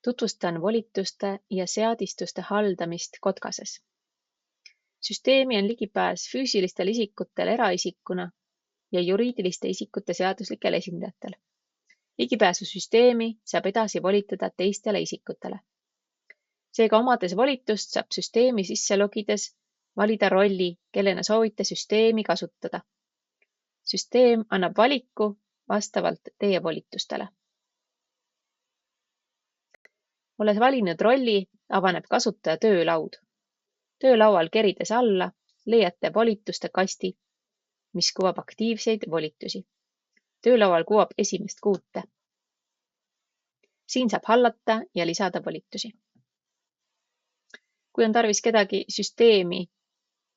Tutvustan volituste ja seadistuste haldamist Kotkases. Süsteemi on ligipääs füüsilistel isikutel eraisikuna ja juriidiliste isikute seaduslikel esindajatel. Ligipääsusüsteemi saab edasi volitada teistele isikutele. Seega omades volitust saab süsteemi sisse logides valida rolli, kellena soovite süsteemi kasutada. Süsteem annab valiku vastavalt teie volitustele. Olles valinud rolli, avaneb kasutaja töölaud. Töölaual kerides alla leiate volituste kasti, mis kuvab aktiivseid volitusi. Töölaual kuvab esimest kuute. Siin saab hallata ja lisada volitusi. Kui on tarvis kedagi süsteemi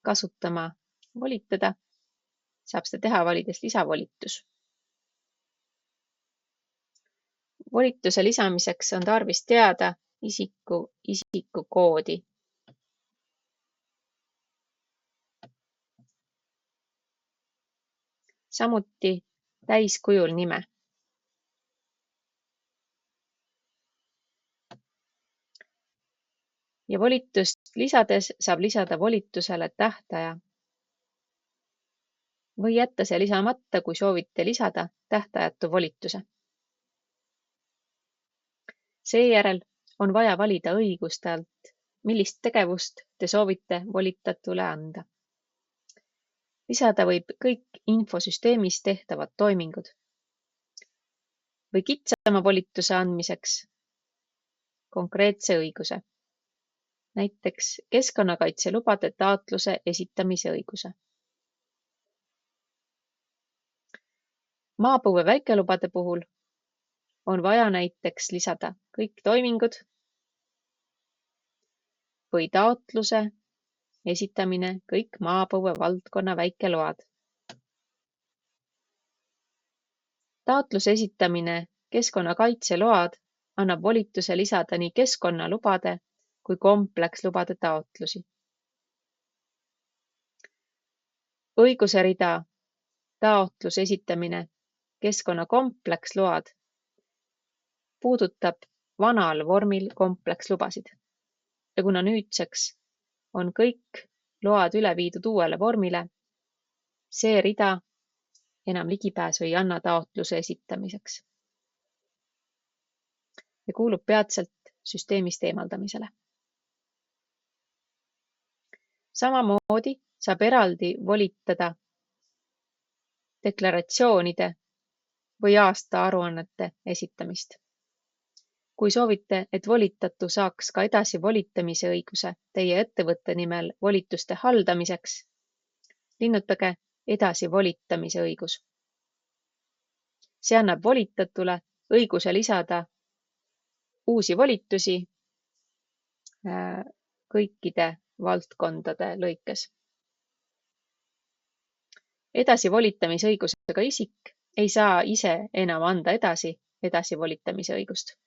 kasutama volitada, saab seda teha valides lisavolitus. Volituse lisamiseks on tarvis teada isiku koodi. Samuti täiskujul nime. Ja volitust lisades saab lisada volitusele tähtaja või jätta see lisamata, kui soovite lisada tähtajatu volituse. Seejärel on vaja valida õigustelt, millist tegevust te soovite volitatule anda. Lisada võib kõik infosüsteemis tehtavad toimingud või kitsama volituse andmiseks konkreetse õiguse, näiteks keskkonnakaitselubade taotluse esitamise õiguse. Maapõue väikelubade puhul on vaja näiteks lisada kõik toimingud või taotluse esitamine kõik maapõue valdkonna väikeload. Taotluse esitamine keskkonnakaitseload annab volituse lisada nii keskkonnalubade kui komplekslubade taotlusi. Õiguse rida taotluse esitamine keskkonnakompleksload puudutab vanal vormil komplekslubasid. Ja kuna nüüdseks on kõik load üle viidud uuele vormile, see rida enam ligipääsu ei anna taotluse esitamiseks ja kuulub peatselt süsteemist eemaldamisele. Samamoodi saab eraldi volitada deklaratsioonide või aastaaruannete esitamist. Kui soovite, et volitatu saaks ka edasi volitamise õiguse teie ettevõtte nimel volituste haldamiseks, linnutage edasi volitamise õigus. See annab volitatule õiguse lisada uusi volitusi kõikide valdkondade lõikes. Edasi volitamise õigusega isik ei saa ise enam anda edasi volitamise õigust.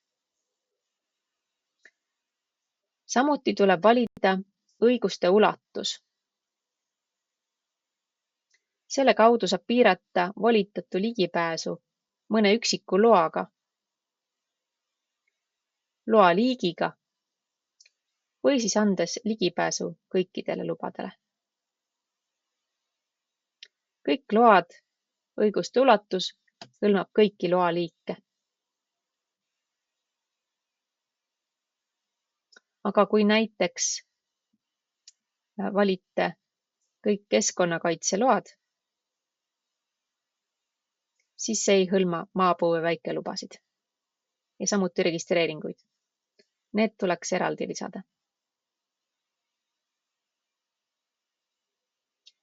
Samuti tuleb valida õiguste ulatus. Selle kaudu saab piirata volitatu ligipääsu mõne üksiku loaga, loa liigiga või siis andes ligipääsu kõikidele lubadele. Kõik load, õiguste ulatus hõlmab kõiki loa liike. Aga kui näiteks valite kõik keskkonnakaitseload, siis see ei hõlma maapõue väikelubasid ja samuti registreeringuid. Need tuleks eraldi lisada.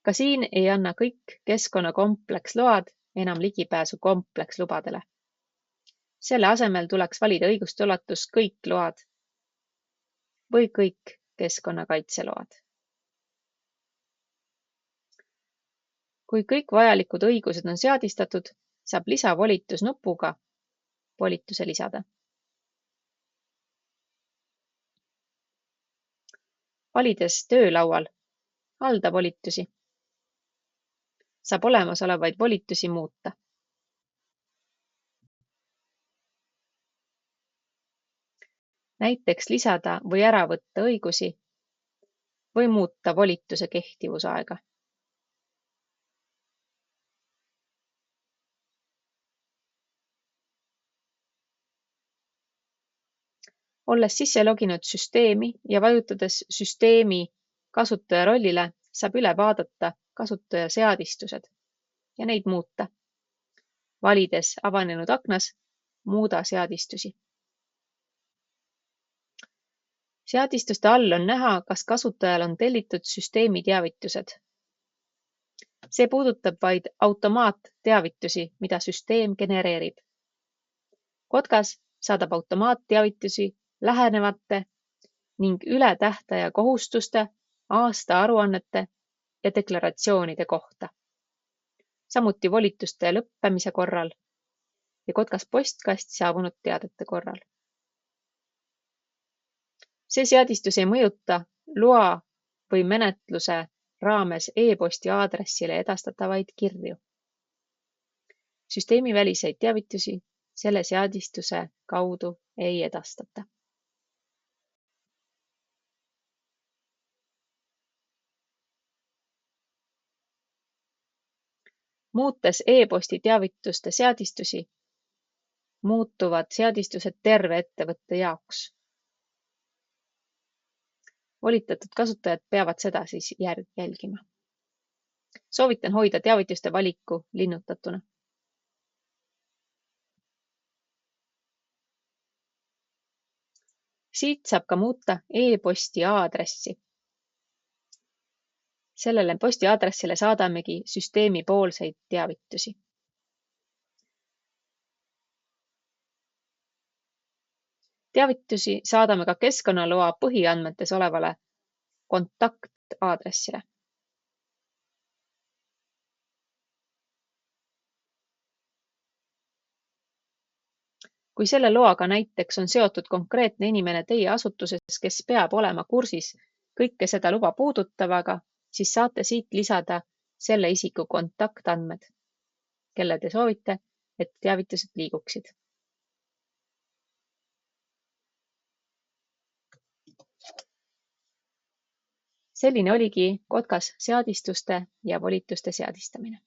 Ka siin ei anna kõik keskkonnakompleksload enam ligipääsu komplekslubadele. Selle asemel tuleks valida õiguste ulatus kõik load või kõik keskkonnakaitseload. Kui kõik vajalikud õigused on seadistatud, saab lisavolitusnupuga volituse lisada. Valides töölaual halda volitusi, saab olemasolevaid volitusi muuta. näiteks lisada või ära võtta õigusi või muuta volituse kehtivusaega. Olles sisse loginud süsteemi ja vajutades süsteemi kasutaja rollile, saab üle vaadata kasutaja seadistused ja neid muuta. Valides avanenud aknas muuda seadistusi. Seadistuste all on näha, kas kasutajal on tellitud süsteemi teavitused. See puudutab vaid automaatteavitusi, mida süsteem genereerib. Kotkas saadab automaatteavitusi lähenevate ning üle tähtaja kohustuste, aastaaruannete ja deklaratsioonide kohta. Samuti volituste lõppemise korral ja Kotkas postkasti saabunud teadete korral. See seadistus ei mõjuta loa või menetluse raames e-posti aadressile edastatavaid kirju. Süsteemi väliseid teavitusi selle seadistuse kaudu ei edastata. Muutes e-posti teavituste seadistusi, muutuvad seadistused terve ettevõtte jaoks. Volitatud kasutajad peavad seda siis jälgima. Soovitan hoida teavituste valiku linnutatuna. Siit saab ka muuta e-posti aadressi. Sellele posti aadressile saadamegi süsteemi poolseid teavitusi. Teavitusi saadame ka keskkonnaloa põhiandmetes olevale kontaktaadressile. Kui selle loaga näiteks on seotud konkreetne inimene teie asutuses, kes peab olema kursis kõike seda luba puudutavaga, siis saate siit lisada selle isiku kontaktandmed, kelle te soovite, et teavitused liiguksid. Selline oligi Kotkas seadistuste ja volituste seadistamine.